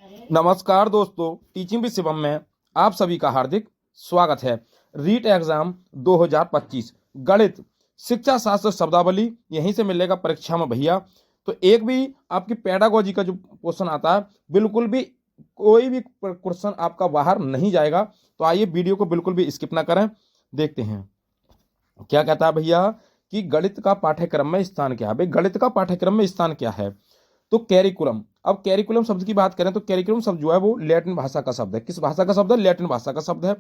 नमस्कार दोस्तों, teaching with Shivam में आप सभी का हार्दिक स्वागत है। रीट एग्जाम 2025 गणित शिक्षा शास्त्र शब्दावली यहीं से मिलेगा परीक्षा में भैया। तो एक भी आपकी पेडागोजी का जो क्वेश्चन आता है, बिल्कुल भी कोई भी क्वेश्चन आपका बाहर नहीं जाएगा। तो आइए वीडियो को बिल्कुल भी स्किप ना करें, देखते हैं क्या कहता है भैया कि गणित का पाठ्यक्रम में स्थान क्या है। भाई गणित का पाठ्यक्रम में स्थान क्या है? तो कैरिकुलम। अब कैरिकुलम शब्द की बात करें तो कैरिकुलम शब्द जो है वो लैटिन भाषा का शब्द है। किस भाषा का शब्द है? लैटिन भाषा का शब्द है।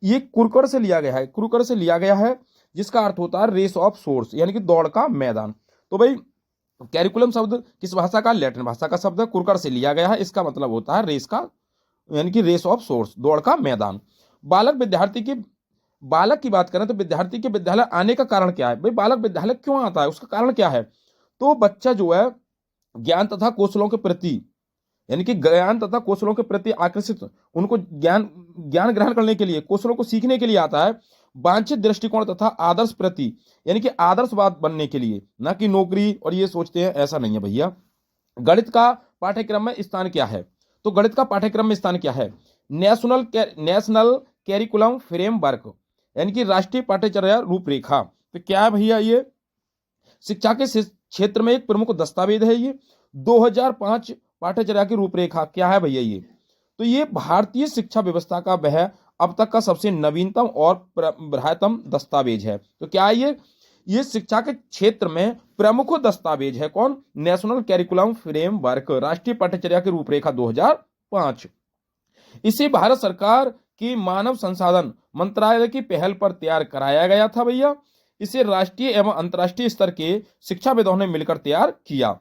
ये कुरकर से लिया गया है, कुरकर से लिया गया है, जिसका अर्थ होता है रेस ऑफ सोर्स, यानी कि दौड़ का मैदान। तो भाई कैरिकुलम शब्द किस भाषा का? लैटिन भाषा का शब्द है, कुरकर से लिया गया है। इसका मतलब होता है रेस का, यानी कि रेस ऑफ सोर्स, दौड़ का मैदान। बालक की बात करें तो विद्यार्थी के विद्यालय आने का कारण क्या है? भाई बालक विद्यालय क्यों आता है, उसका कारण क्या है? तो बच्चा जो है ज्ञान तथा कौशलों के प्रति, यानी कि ज्ञान तथा कौशलों के प्रति आकर्षित, उनको ज्ञान ज्ञान ग्रहण करने के लिए, कौशलों को सीखने के लिए आता है। वांछित दृष्टिकोण तथा आदर्श प्रति, यानी कि आदर्शवाद बनने के लिए, ना कि नौकरी और ये सोचते हैं, ऐसा नहीं है भैया। गणित का पाठ्यक्रम में स्थान क्या है? तो गणित का पाठ्यक्रम में स्थान क्या है? नेशनल कैरिकुलम फ्रेमवर्क, यानी कि राष्ट्रीय पाठ्यचर्या रूपरेखा। तो क्या है भैया? ये शिक्षा के क्षेत्र में एक प्रमुख दस्तावेज है। ये 2005 पाठ्यचर्या की रूपरेखा क्या है भैया? ये तो ये भारतीय शिक्षा व्यवस्था का वह अब तक का सबसे नवीनतम और बृहत्तम दस्तावेज है। तो क्या है ये शिक्षा के क्षेत्र में प्रमुख दस्तावेज है। कौन? नेशनल कैरिकुलम फ्रेमवर्क, राष्ट्रीय पाठ्यचर्या की रूपरेखा 2005। इसे भारत सरकार की मानव संसाधन मंत्रालय की पहल पर तैयार कराया गया था भैया। इसे राष्ट्रीय एवं अंतर्राष्ट्रीय स्तर के शिक्षाविदों ने मिलकर तैयार किया।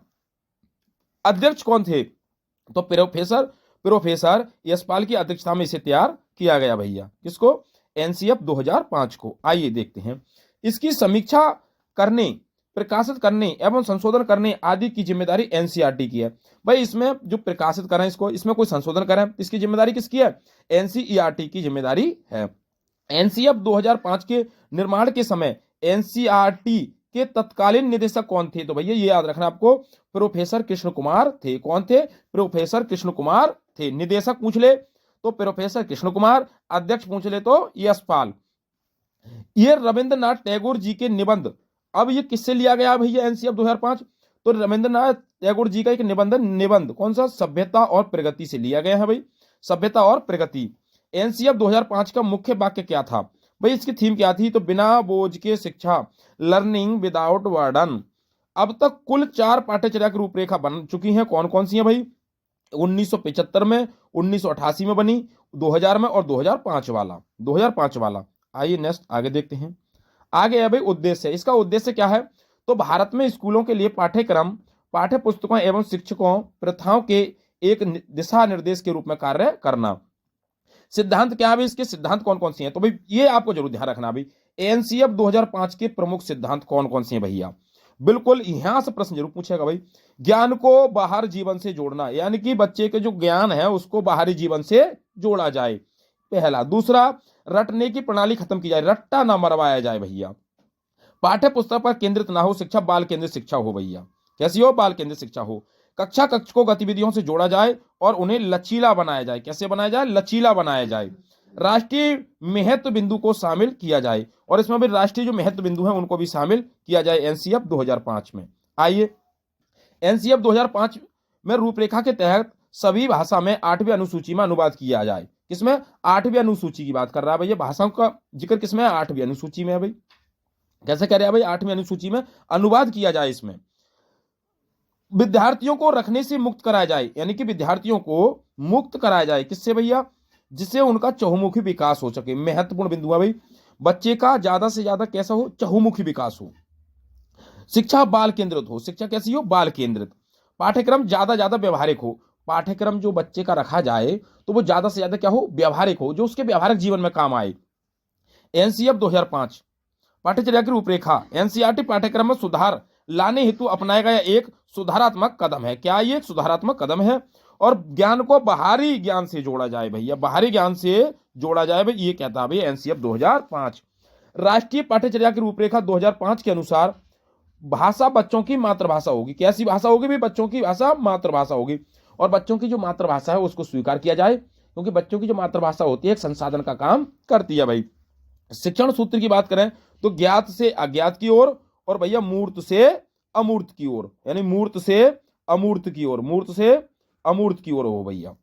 अध्यक्ष कौन थे? तो प्रोफेसर यशपाल की अध्यक्षता में इसे तैयार किया गया भैया। किसको? एनसीएफ 2005 को। आइए देखते हैं। इसकी समीक्षा करने, प्रकाशित करने एवं संशोधन करने आदि की जिम्मेदारी एनसीईआरटी की है। भाई इसमें जो प्रकाशित करें, इसमें कोई संशोधन करें, इसकी जिम्मेदारी किसकी है? एनसीईआरटी की जिम्मेदारी है। एनसीएफ 2005 के निर्माण के समय एनसीईआरटी के तत्कालीन निदेशक कौन थे? तो भैया ये याद रखना आपको, प्रोफेसर कृष्ण कुमार थे। कौन थे? प्रोफेसर कृष्ण कुमार थे। निदेशक पूछ ले तो प्रोफेसर कृष्ण कुमार, अध्यक्ष पूछ ले तो यशपाल। ये रविंद्रनाथ टैगोर जी के निबंध, अब ये किससे लिया गया भैया? एनसीएफ 2005। तो रविंद्रनाथ टैगोर जी का एक निबंध कौन सा? सभ्यता और प्रगति से लिया गया है भाई, सभ्यता और प्रगति। एनसीएफ 2005 का मुख्य वाक्य क्या था भाई? इसकी थीम क्या थी? तो बिना बोझ के शिक्षा, लर्निंग विदाउट बर्डन। अब तक कुल 4 पाठ्यचर्या की रूपरेखा बन चुकी हैं। कौन कौन सी है भाई? 1975 में, 1988 में बनी, 2000 में और 2005 वाला। आइए नेक्स्ट आगे देखते हैं। आगे है भाई उद्देश्य। इसका उद्देश्य क्या है? तो भारत में स्कूलों के लिए पाठ्यक्रम, पाठ्य पुस्तकों एवं शिक्षकों प्रथाओं के एक दिशा निर्देश के रूप में कार्य करना। सिद्धांत क्या है? इसके सिद्धांत कौन कौन सी हैं? तो भाई ये आपको जरूर ध्यान रखना। भाई एनसीएफ 2005 के प्रमुख सिद्धांत कौन कौन से हैं भैया? बिल्कुल यहां से प्रश्न जरूर पूछेगा भाई। ज्ञान को बाहर जीवन से जोड़ना, यानी कि बच्चे के जो ज्ञान है उसको बाहरी जीवन से जोड़ा जाए, पहला। दूसरा, रटने की प्रणाली खत्म की जाए, रट्टा ना मरवाया जाए भैया। पाठ्य पुस्तक पर केंद्रित ना हो शिक्षा, बाल केंद्रित शिक्षा हो भैया। कैसी हो? बाल केंद्रित शिक्षा हो। कक्ष को गतिविधियों से जोड़ा जाए और उन्हें लचीला बनाया जाए। कैसे बनाया जाए? लचीला बनाया जाए। राष्ट्रीय महत्व बिंदु को शामिल किया जाए, और इसमें भी राष्ट्रीय जो महत्व बिंदु है उनको भी शामिल किया जाए एनसीएफ 2005 में। आइए एनसीएफ 2005 में रूपरेखा के तहत सभी भाषा में 8वीं अनुसूची में अनुवाद किया जाए। किसमें? 8वीं अनुसूची की बात कर रहा है भैया। भाषाओं का जिक्र किसमें है? 8वीं अनुसूची में है भाई। कैसे कह रहे हैं भाई? 8वीं अनुसूची में अनुवाद किया जाए। इसमें विद्यार्थियों को रखने से मुक्त कराया जाए, यानी कि विद्यार्थियों को मुक्त कराया जाए। किससे भैया? जिससे उनका चहुमुखी विकास हो सके। महत्वपूर्ण बिंदु है भाई, बच्चे का ज्यादा से ज्यादा कैसा हो? चहुमुखी विकास हो। शिक्षा बाल केंद्रित हो। शिक्षा कैसी हो? बाल केंद्रित। पाठ्यक्रम ज्यादा व्यवहारिक हो। पाठ्यक्रम जो बच्चे का रखा जाए तो वो ज्यादा से ज्यादा क्या हो? व्यवहारिक हो, जो उसके व्यवहारिक जीवन में काम आए। एनसीएफ 2005 पाठ्यचर्या की रूपरेखा एनसीईआरटी पाठ्यक्रम में सुधार लाने हेतु अपनाया गया एक सुधारात्मक कदम है। क्या ये एक सुधारात्मक कदम है? और ज्ञान को बाहरी ज्ञान से जोड़ा जाए भैया, बाहरी ज्ञान से जोड़ा जाए भाई, ये कहता है भाई एनसीएफ 2005। राष्ट्रीय पाठ्यचर्या की रूपरेखा 2005 के अनुसार भाषा बच्चों की मातृभाषा होगी। कैसी भाषा होगी भाई? बच्चों की भाषा मातृभाषा होगी। और बच्चों की जो मातृभाषा है उसको स्वीकार किया जाए, क्योंकि बच्चों की जो मातृभाषा होती है एक संसाधन का काम करती है भाई। शिक्षण सूत्र की बात करें तो ज्ञात से अज्ञात की ओर और भैया मूर्त से अमूर्त की ओर, यानी मूर्त से अमूर्त की ओर, मूर्त से अमूर्त की ओर हो भैया।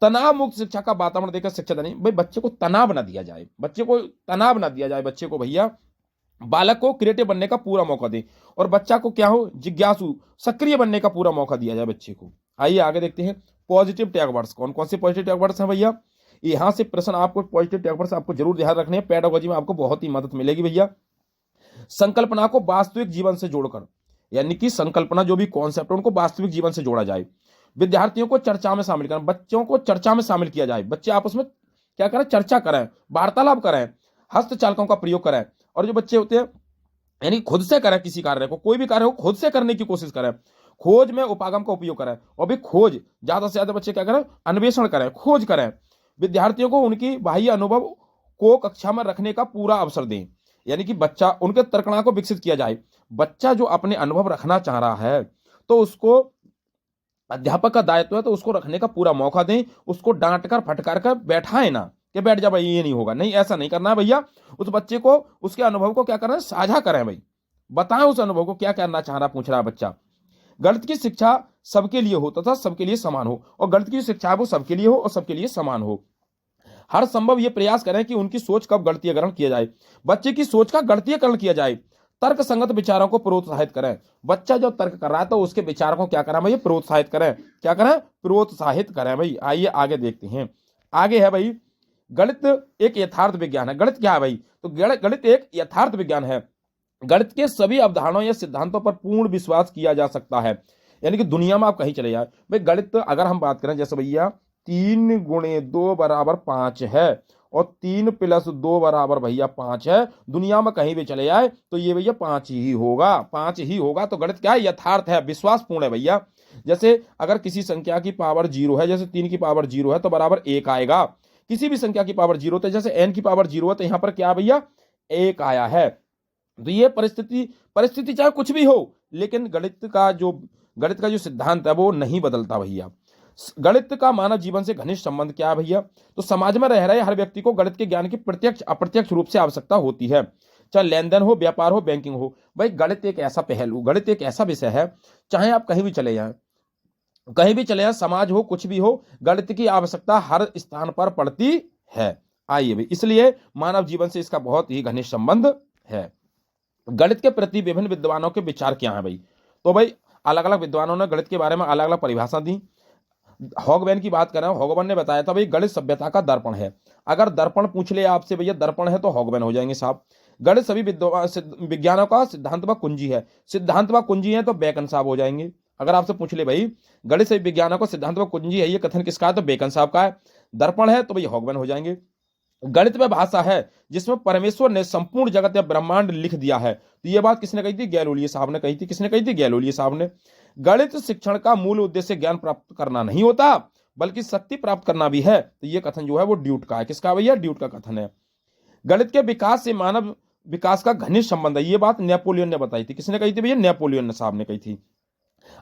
तनाव मुक्त शिक्षा का वातावरण देकर शिक्षा देनी, भाई बच्चे को तनाव ना दिया जाए, बच्चे को तनाव ना दिया जाए, बच्चे को भैया बालक को क्रिएटिव बनने का पूरा मौका दे और बच्चा को क्या हो जिज्ञासु सक्रिय बनने का पूरा मौका दिया जाए बच्चे को। आइए आगे देखते हैं पॉजिटिव टैग वर्ड्स। कौन कौन से पॉजिटिव टैग वर्ड्स हैं भैया, यहां से प्रश्न आपको पॉजिटिव टैग वर्ड्स आपको जरूर ध्यान रखने हैं, पेडागोजी में आपको बहुत ही मदद मिलेगी भैया। संकल्पना को वास्तविक जीवन से जोड़कर, यानी कि संकल्पना जो भी कॉन्सेप्ट है उनको वास्तविक जीवन से जोड़ा जाए। विद्यार्थियों को चर्चा में शामिल करें, बच्चों को चर्चा में शामिल किया जाए, बच्चे आपस में क्या करें, चर्चा करें, वार्तालाप करें, हस्तचालकों का प्रयोग करें। और जो बच्चे होते हैं यानी खुद से करें, किसी कार्य को, कोई भी कार्य हो खुद से करने की कोशिश करें, खोज में उपागम का उपयोग करें। और भी खोज ज्यादा से ज्यादा बच्चे क्या करें, अन्वेषण करें, खोज करें। विद्यार्थियों को उनकी बाह्य अनुभव को कक्षा में रखने का पूरा अवसर दें, यानी कि बच्चा उनके तर्कणा को विकसित किया जाए। बच्चा जो अपने अनुभव रखना चाह रहा है तो उसको अध्यापक का दायित्व है तो उसको रखने का पूरा मौका दें, उसको डांट कर फटकार कर बैठाए ना कि बैठ जा भाई ये नहीं होगा, नहीं ऐसा नहीं करना है भैया। उस बच्चे को उसके अनुभव को क्या करना है, साझा करें भाई, बताएं उस अनुभव को क्या करना चाह रहा पूछ रहा है बच्चा। गणित की शिक्षा सबके लिए हो तथा सबके लिए समान हो, और गणित की शिक्षा है वो सबके लिए हो और सबके लिए समान हो। हर संभव ये प्रयास करें कि उनकी सोच का गणितीयकरण किया जाए, बच्चे की सोच का गणितीयकरण किया जाए। तर्क संगत विचारों को प्रोत्साहित करें, बच्चा जो तर्क कर रहा है तो उसके विचारों को क्या करें भाई, प्रोत्साहित करें, क्या करें, प्रोत्साहित करें भाई। आइए आगे देखते हैं, आगे है भाई गणित एक यथार्थ विज्ञान है। गणित क्या है भाई, तो गणित एक यथार्थ विज्ञान है। गणित के सभी अवधारणाओं या सिद्धांतों पर पूर्ण विश्वास किया जा सकता है, यानी कि दुनिया में आप कहीं चले जाए भाई गणित अगर हम बात करें, जैसे भैया 3 गुणे 2 बराबर 5 है और 3 प्लस 2 बराबर भैया 5 है, दुनिया में कहीं भी चले जाए तो ये भैया 5 ही होगा, 5 ही होगा। तो गणित क्या है, यथार्थ है, विश्वासपूर्ण है भैया। जैसे अगर किसी संख्या की पावर 0 है, जैसे 3 की पावर 0 है तो बराबर 1 आएगा। किसी भी संख्या की पावर 0 है, जैसे n की पावर 0 है तो यहां पर क्या भैया 1 आया है। तो ये परिस्थिति चाहे कुछ भी हो, लेकिन गणित का जो सिद्धांत है वो नहीं बदलता भैया। गणित का मानव जीवन से घनिष्ठ संबंध क्या है भैया, तो समाज में रह रहे हर व्यक्ति को गणित के ज्ञान की प्रत्यक्ष अप्रत्यक्ष रूप से आवश्यकता होती है, चाहे लेन देन हो, व्यापार हो, बैंकिंग हो। भाई गणित एक ऐसा पहलू, गणित एक ऐसा विषय है, चाहे आप कहीं भी चले जाएं, कहीं भी चले जाएं, समाज हो कुछ भी हो, गणित की आवश्यकता हर स्थान पर पड़ती है। आइए भाई, इसलिए मानव जीवन से इसका बहुत ही घनिष्ठ संबंध है। गणित के प्रति विभिन्न विद्वानों के विचार क्या है भाई, तो भाई अलग अलग विद्वानों ने गणित के बारे में अलग अलग परिभाषा दी। हॉगवैन की बात करें, हॉगवैन ने बताया था भाई गणित सभ्यता का दर्पण है। अगर दर्पण पूछ ले आपसे भैया दर्पण है तो हॉगवैन हो जाएंगे साहब। गणित सभी विज्ञानों का सिद्धांत व कुंजी है, सिद्धांत व कुंजी है तो बेकन साहब हो जाएंगे। अगर आपसे पूछ ले भाई गणित सभी विज्ञानों का सिद्धांत व कुंजी है, ये कथन किसका है, तो बेकन साहब का है। दर्पण है तो भाई हॉगवैन हो जाएंगे। गणित में भाषा है जिसमें परमेश्वर ने संपूर्ण जगत या ब्रह्मांड लिख दिया है, तो ये बात किसने कही थी, गैलोलियो साहब ने कही थी। किसने कही थी, गैलोलियो साहब ने। गणित शिक्षण का मूल उद्देश्य ज्ञान प्राप्त करना नहीं होता बल्कि शक्ति प्राप्त करना भी है, तो ये कथन जो है वो ड्यूट का है। किसका भैया, ड्यूट का कथन है। गणित के विकास से मानव विकास का घनिष्ठ संबंध है, ये बात नेपोलियन ने बताई थी। किसने कही थी भैया, नेपोलियन साहब ने कही थी।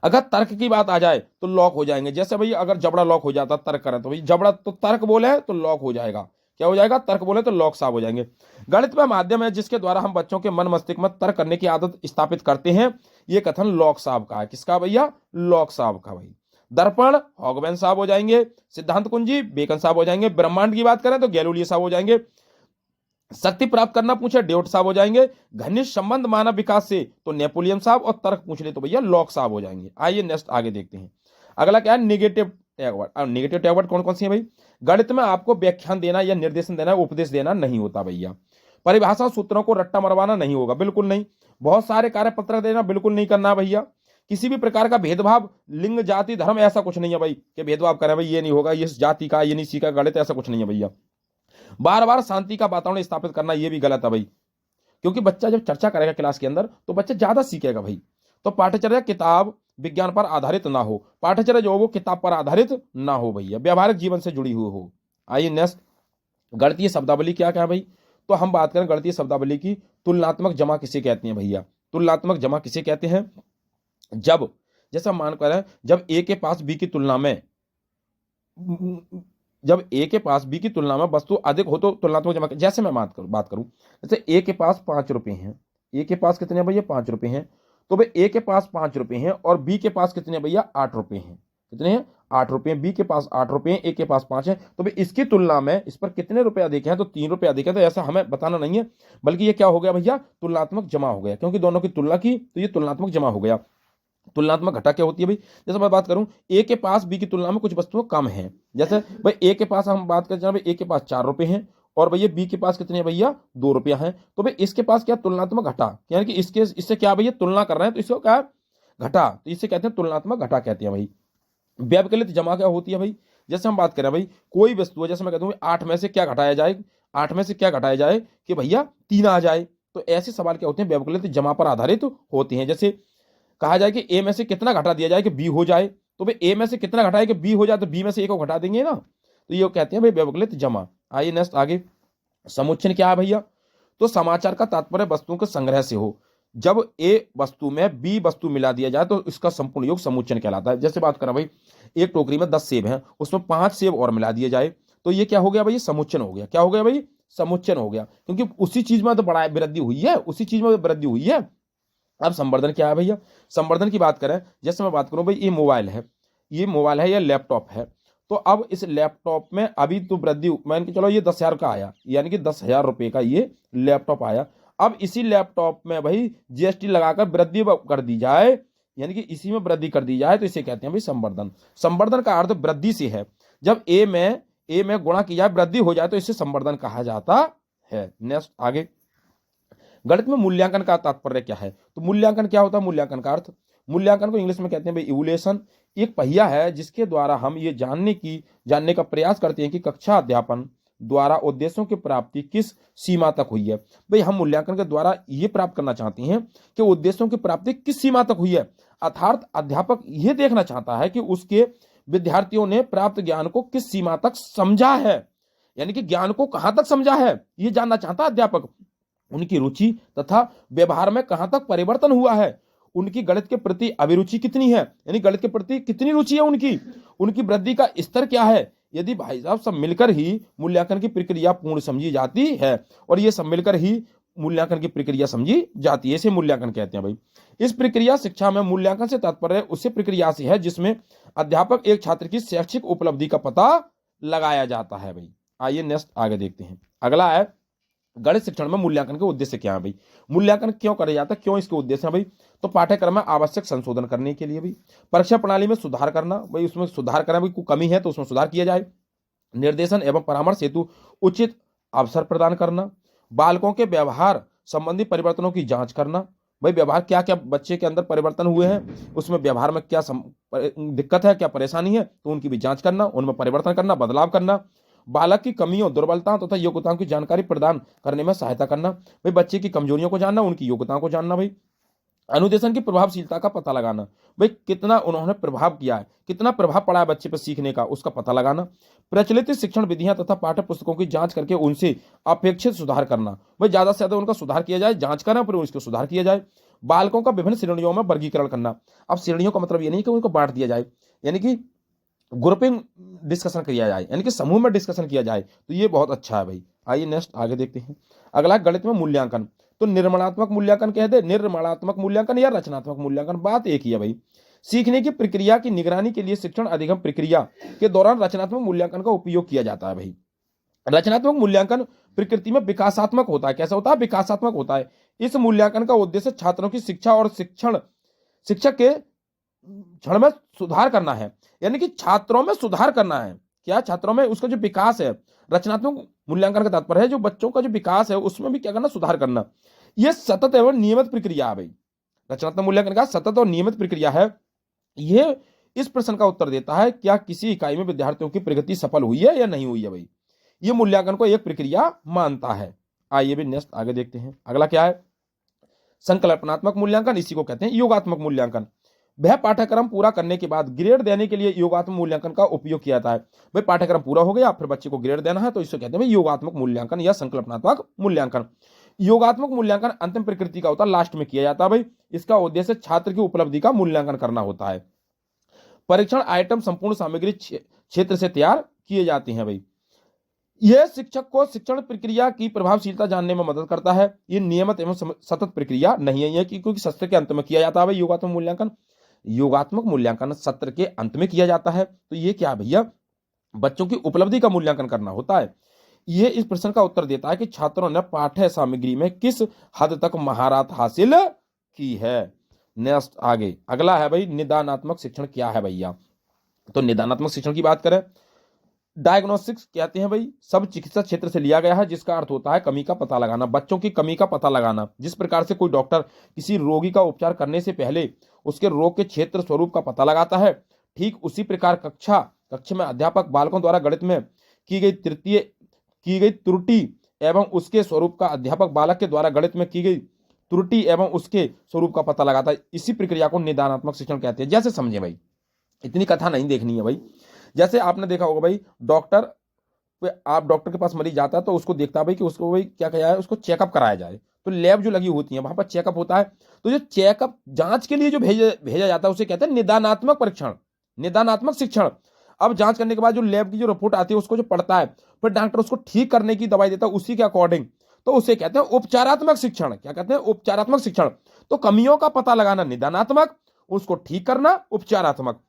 अगर तर्क की बात आ जाए तो लॉक हो जाएंगे, जैसे भैया अगर जबड़ा लॉक हो जाता तर्क करें तो भाई जबड़ा तो तर्क बोले तो लॉक हो जाएगा, क्या हो जाएगा, तर्क बोले तो लॉक साहब हो जाएंगे। गणित वह माध्यम है जिसके द्वारा हम बच्चों के मन मस्तिष्क में तर्क करने की आदत स्थापित करते हैं, ये कथन लॉक साहब का है। किसका भैया, लॉक साहब का भाई। दर्पण हॉगवैन साहब हो जाएंगे, सिद्धांत कुंजी बेकन साहब हो जाएंगे, ब्रह्मांड की बात करें तो गैलोलियो साहब हो जाएंगे, शक्ति प्राप्त करना पूछे ड्यूट साहब हो जाएंगे, घनिष्ठ संबंध मानव विकास से तो नेपोलियन साहब, और तर्क पूछ ले तो भैया लॉक साहब हो जाएंगे। आइए नेक्स्ट आगे देखते हैं। अगला क्या है, निगेटिव टैग वर्ड। अब निगेटिव टैग वर्ड कौन कौन सी है भाई, गणित में आपको व्याख्यान देना या निर्देशन देना, उपदेश देना नहीं होता भैया। परिभाषा सूत्रों को रट्टा मरवाना नहीं होगा, बिल्कुल नहीं। बहुत सारे कार्य पत्र देना बिल्कुल नहीं करना भैया। किसी भी प्रकार का भेदभाव, लिंग जाति धर्म ऐसा कुछ नहीं है भाई कि भेदभाव करें भाई, ये नहीं होगा, ये जाति का ये नहीं सीखा गणित, ऐसा कुछ नहीं है भैया। बार बार शांति का वातावरण स्थापित करना ये भी गलत है भाई, क्योंकि बच्चा जब चर्चा करेगा क्लास के अंदर तो बच्चा ज्यादा सीखेगा भाई। तो पाठ्यचर्या किताब विज्ञान पर आधारित ना हो, पाठ्यचर्या जो वो किताब पर आधारित ना हो भैया, व्यवहारिक जीवन से जुड़ी हुई हो। आइए नेक्स्ट, गणितीय शब्दावली क्या क्या है भाई, तो हम बात करें गणितीय शब्दावली की। तुलनात्मक जमा किसे कहते हैं भैया, तुलनात्मक जमा किसे कहते हैं, जब जैसा मान करें जब ए के पास बी की तुलना में जब ए के पास बी की तुलना में वस्तु अधिक हो तो तुलनात्मक जमा, जैसे मैं बात करूं, जैसे ए के पास 5 रुपए हैं, ए के पास कितने भैया 5 रुपए हैं, तो भाई ए के पास 5 रुपए हैं और बी के पास कितने भैया 8 रुपए हैं, कितने हैं 8 रुपए, बी के पास 8 रुपए हैं, ए के पास 5 है, तो भाई इसकी तुलना में इस पर कितने रुपए अधिक हैं, तो 3 रुपए अधिक है। तो ऐसा हमें बताना नहीं है, बल्कि ये क्या हो गया भैया तुलनात्मक जमा हो गया, क्योंकि दोनों की तुलना की तो ये तुलनात्मक जमा हो गया। तुलनात्मक घटा क्या होती है भाई, जैसे मैं बात करूं ए के पास बी की तुलना में कुछ वस्तुएं कम हैं, जैसे भाई ए के पास हम बात करें भाई ए के पास 4 रुपए हैं और भैया बी के पास कितने भैया 2 रुपया है, तो भाई इसके पास क्या तुलनात्मक घटा, यानी कि इससे क्या भैया तुलना कर रहे हैं, तो इसको क्या घटा, तो इसे कहते हैं तुलनात्मक घटा कहते हैं भाई। व्यवकलित जमा क्या होती है भाई, जैसे हम बात करें भाई कोई वस्तु है, जैसे मैं कहता हूँ 8 में से क्या घटाया जाए, 8 में से क्या घटाया जाए कि भैया 3 आ जाए, तो ऐसे सवाल क्या होते हैं व्यवकलित जमा पर आधारित होते हैं। जैसे कहा जाए कि ए में से कितना घटा दिया जाए कि बी हो जाए, तो भाई ए में से कितना घटाए कि बी हो जाए, तो बी में से ए को घटा देंगे ना, तो ये कहते हैं भाई व्यवकलित जमा। आइए नेक्स्ट आगे, समुच्चयन क्या है भैया, तो समाचार का तात्पर्य वस्तुओं के संग्रह से हो, जब ए वस्तु में बी वस्तु मिला दिया जाए तो इसका संपूर्ण योग समुच्चयन कहलाता है। जैसे बात करें भाई एक टोकरी में 10 सेब हैं, उसमें 5 सेब और मिला दिए जाए, तो ये क्या हो गया भाई समुच्चयन हो गया, क्या हो गया भाई समुच्चयन हो गया, क्योंकि उसी चीज में तो बड़ा वृद्धि हुई है, उसी चीज में वृद्धि हुई है। अब संवर्धन क्या है भैया, संवर्धन की बात करें, जैसे मैं बात करूं भाई ये मोबाइल है, ये मोबाइल है या लैपटॉप है, तो अब इस लैपटॉप में अभी तो वृद्धि मान के चलो ये 10,000 का आया, यानी कि 10,000 रुपए का ये लैपटॉप आया। अब इसी लैपटॉप में भाई जीएसटी लगाकर वृद्धि कर दी जाए, यानी कि इसी में वृद्धि कर दी जाए, तो इसे कहते हैं भाई संवर्धन। संवर्धन का अर्थ वृद्धि से है, जब ए में गुणा किया वृद्धि हो जाए तो इसे संवर्धन कहा जाता है। नेक्स्ट आगे, गणित में मूल्यांकन का तात्पर्य क्या है, तो मूल्यांकन क्या होता है, मूल्यांकन का अर्थ, मूल्यांकन को इंग्लिश में कहते हैं भाई इवोल्यूशन। एक पहिया है जिसके द्वारा हम ये जानने का प्रयास करते हैं कि कक्षा अध्यापन द्वारा उद्देश्यों की प्राप्ति किस सीमा तक हुई है। भाई हम मूल्यांकन के द्वारा ये प्राप्त करना चाहते हैं कि उद्देश्यों की प्राप्ति किस सीमा तक हुई है, अर्थात अध्यापक ये देखना चाहता है कि उसके विद्यार्थियों ने प्राप्त ज्ञान को किस सीमा तक समझा है, यानी कि ज्ञान को कहां तक समझा है ये जानना चाहता है अध्यापक। उनकी रुचि तथा व्यवहार में कहां तक परिवर्तन हुआ है, उनकी गणित के प्रति अभिरुचि कितनी है, यानी गणित के प्रति कितनी रुचि है उनकी वृद्धि का स्तर क्या है। यदि भाई साहब सब मिलकर ही मूल्यांकन की प्रक्रिया पूर्ण समझी जाती है, और ये सब मिलकर ही मूल्यांकन की प्रक्रिया समझी जाती है, इसे मूल्यांकन कहते हैं भाई। इस प्रक्रिया शिक्षा में मूल्यांकन से तात्पर्य उसी प्रक्रिया से है जिसमें अध्यापक एक छात्र की शैक्षिक उपलब्धि का पता लगाया जाता है भाई। आइए नेक्स्ट आगे देखते हैं, अगला है गणित शिक्षण में मूल्यांकन के उद्देश्य क्या है भाई, मूल्यांकन क्यों किया जाता है, क्यों इसके उद्देश्य है भाई, तो पाठ्यक्रम में आवश्यक संशोधन करने के लिए भाई, परीक्षा प्रणाली में सुधार करना, भाई उसमें सुधार करना, भाई कोई कमी है तो उसमें सुधार किया जाए, निर्देशन एवं परामर्श हेतु उचित अवसर प्रदान करना, बालकों के व्यवहार संबंधी परिवर्तनों की जांच करना, भाई व्यवहार क्या क्या बच्चे के अंदर परिवर्तन हुए हैं, उसमें व्यवहार में क्या दिक्कत है, क्या परेशानी है, तो उनकी भी जांच करना, उनमें परिवर्तन करना, बदलाव करना, बालक की कमियों दुर्बलताओं तथा योग्यताओं की जानकारी प्रदान करने में सहायता करना, भाई बच्चे की कमजोरियों को जानना, उनकी योग्यताओं को जानना, भाई अनुदेशन की प्रभावशीलता का पता लगाना, भाई कितना उन्होंने प्रभाव किया है, कितना प्रभाव पड़ा है बच्चे पर सीखने का, उसका पता लगाना, प्रचलित शिक्षण विधियां तथा पाठ्य पुस्तकों की जांच करके उनसे अपेक्षित सुधार करना, भाई ज्यादा से ज्यादा उनका सुधार किया जाए, जांच करें फिर उसको सुधार किया जाए, बालकों का विभिन्न श्रेणियों में वर्गीकरण करना। अब श्रेणियों का मतलब ये नहीं कि उनको बांट दिया जाए, यानी कि ग्रुपिंग डिस्कशन किया जाए, यानी कि समूह में डिस्कशन किया जाए, तो ये बहुत अच्छा है भाई। आइए नेक्स्ट आगे देखते हैं, अगला गणित में मूल्यांकन, तो निर्माणात्मक मूल्यांकन कह दे, निर्माणात्मक मूल्यांकन या रचनात्मक मूल्यांकन, बात एक ही है भाई। सीखने की प्रक्रिया की निगरानी के लिए शिक्षण अधिगम प्रक्रिया के दौरान रचनात्मक मूल्यांकन का उपयोग किया जाता है भाई। रचनात्मक मूल्यांकन प्रकृति में विकासात्मक होता है, कैसा होता है, विकासात्मक होता है। इस मूल्यांकन का उद्देश्य छात्रों की शिक्षा और शिक्षक के क्षण में सुधार करना है, यानी कि छात्रों में सुधार करना है, क्या छात्रों में उसका जो विकास है, रचनात्मक मूल्यांकन का तात्पर्य है जो बच्चों का जो विकास है उसमें भी क्या करना, सुधार करना। यह सतत एवं नियमित प्रक्रिया है भाई, रचनात्मक मूल्यांकन का सतत और नियमित प्रक्रिया है। यह इस प्रश्न का उत्तर देता है क्या किसी इकाई में विद्यार्थियों की प्रगति सफल हुई है या नहीं हुई है भाई, यह मूल्यांकन को एक प्रक्रिया मानता है। आइए भी नेक्स्ट आगे देखते हैं, अगला क्या है, संकल्पनात्मक मूल्यांकन, इसी को कहते हैं योगात्मक मूल्यांकन। वह पाठ्यक्रम पूरा करने के बाद ग्रेड देने के लिए योगात्मक मूल्यांकन का उपयोग किया जाता है। भाई पाठ्यक्रम पूरा हो गया फिर बच्चे को ग्रेड देना है, तो इसे कहते हैं भाई योगात्मक मूल्यांकन या संकल्पनात्मक मूल्यांकन। योगात्मक मूल्यांकन अंतिम प्रकृति का होता है, लास्ट में किया जाता है भाई। इसका उद्देश्य छात्र की उपलब्धि का मूल्यांकन करना होता है। परीक्षण आइटम संपूर्ण सामग्री क्षेत्र से तैयार किए जाते हैं भाई। यह शिक्षक को शिक्षण प्रक्रिया की प्रभावशीलता जानने में मदद करता है। ये नियमित एवं सतत प्रक्रिया नहीं है, यह क्योंकि सत्र के अंत में किया जाता है भाई योगात्मक मूल्यांकन। योगात्मक मूल्यांकन सत्र के अंत में किया जाता है। तो ये क्या भैया, बच्चों की उपलब्धि का मूल्यांकन करना होता है। ये इस प्रश्न का उत्तर देता है कि छात्रों ने पाठ्य सामग्री में किस हद तक महारत हासिल की है। नेक्स्ट आगे अगला है भाई निदानात्मक शिक्षण क्या है भैया। तो निदानात्मक शिक्षण की बात करें, डायग्नोस्टिक्स कहते हैं भाई सब चिकित्सा क्षेत्र से लिया गया है, जिसका अर्थ होता है कमी का पता लगाना, बच्चों की कमी का पता लगाना। जिस प्रकार से कोई डॉक्टर किसी रोगी का उपचार करने से पहले उसके रोग के क्षेत्र स्वरूप का पता लगाता है, ठीक उसी प्रकार कक्षा में अध्यापक बालकों द्वारा गणित में की गई त्रुटि एवं उसके स्वरूप का अध्यापक बालक के द्वारा गणित में की गई त्रुटि एवं उसके स्वरूप का पता लगाता है। इसी प्रक्रिया को निदानात्मक शिक्षण कहते हैं। जैसे समझे भाई, इतनी कथा नहीं देखनी है भाई। जैसे आपने देखा होगा भाई, आप डॉक्टर के पास मरीज जाता है तो उसको देखता है भाई कि उसको भाई क्या कहा है, उसको चेकअप कराया जाए। तो लैब जो लगी होती है वहां पर चेकअप होता है। तो जो चेकअप जांच के लिए जो भेजा जाता है उसे कहते हैं निदानात्मक परीक्षण, निदानात्मक शिक्षण। अब जांच करने के बाद जो लैब की जो रिपोर्ट आती है उसको जो पढ़ता है, फिर डॉक्टर उसको ठीक करने की दवाई देता है उसी के अकॉर्डिंग, तो उसे कहते हैं उपचारात्मक शिक्षण। क्या कहते हैं? उपचारात्मक शिक्षण। तो कमियों का पता लगाना निदानात्मक, उसको ठीक करना उपचारात्मक।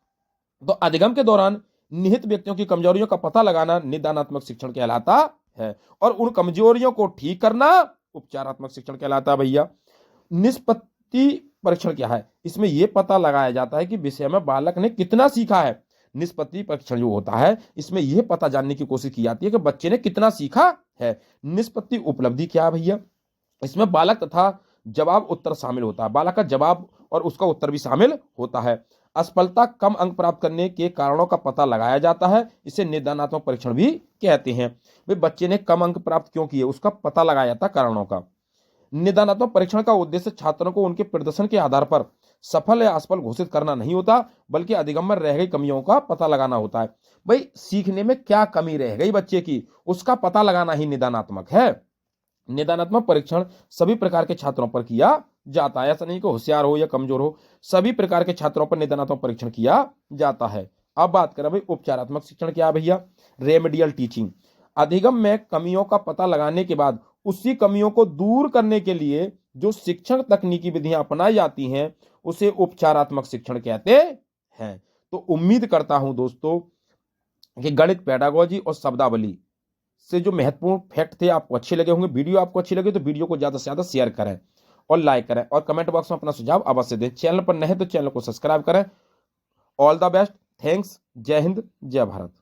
तो अधिगम के दौरान निहित व्यक्तियों की कमजोरियों का पता लगाना निदानात्मक शिक्षण कहलाता है, और उन कमजोरियों को ठीक करना उपचारात्मक शिक्षण कहलाता है भैया। निष्पत्ति परीक्षण क्या है? इसमें यह पता लगाया जाता है कि विषय में बालक ने कितना सीखा है। निष्पत्ति परीक्षण जो होता है इसमें यह पता जानने की कोशिश की जाती है कि बच्चे ने कितना सीखा है। निष्पत्ति उपलब्धि क्या है भैया? इसमें बालक तथा जवाब उत्तर शामिल होता है, बालक का जवाब और उसका उत्तर भी शामिल होता है। असफलता कम अंक प्राप्त करने के कारणों का पता लगाया जाता है, इसे निदानात्मक परीक्षण भी कहते हैं। भाई बच्चे ने कम अंक प्राप्त क्यों किए उसका पता लगाया जाता कारणों का। निदानात्मक परीक्षण का उद्देश्य छात्रों को उनके प्रदर्शन के आधार पर सफल या असफल घोषित करना नहीं होता, बल्कि अधिगम में रह गई कमियों का पता लगाना होता है। भाई सीखने में क्या कमी रह गई बच्चे की उसका पता लगाना ही निदानात्मक है। निदानात्मक परीक्षण सभी प्रकार के छात्रों पर किया जाता है, ऐसा नहीं कि होशियार हो या कमजोर हो, सभी प्रकार के छात्रों पर निदानात्मक परीक्षण किया जाता है। अब बात करें भाई उपचारात्मक शिक्षण क्या है भैया? Remedial teaching. अधिगम में कमियों का पता लगाने के बाद उसी कमियों को दूर करने के लिए जो शिक्षण तकनीकी विधियां अपनाई जाती हैं उसे उपचारात्मक शिक्षण कहते हैं। तो उम्मीद करता हूं दोस्तों कि गणित पेडागोजी और शब्दावली से जो महत्वपूर्ण फैक्ट थे आपको अच्छे लगे होंगे। वीडियो आपको अच्छी लगे तो वीडियो को ज्यादा से ज्यादा शेयर करें और लाइक करें, और कमेंट बॉक्स में अपना सुझाव अवश्य दें। चैनल पर नए हैं तो चैनल को सब्सक्राइब करें। ऑल द बेस्ट, थैंक्स, जय हिंद, जय भारत।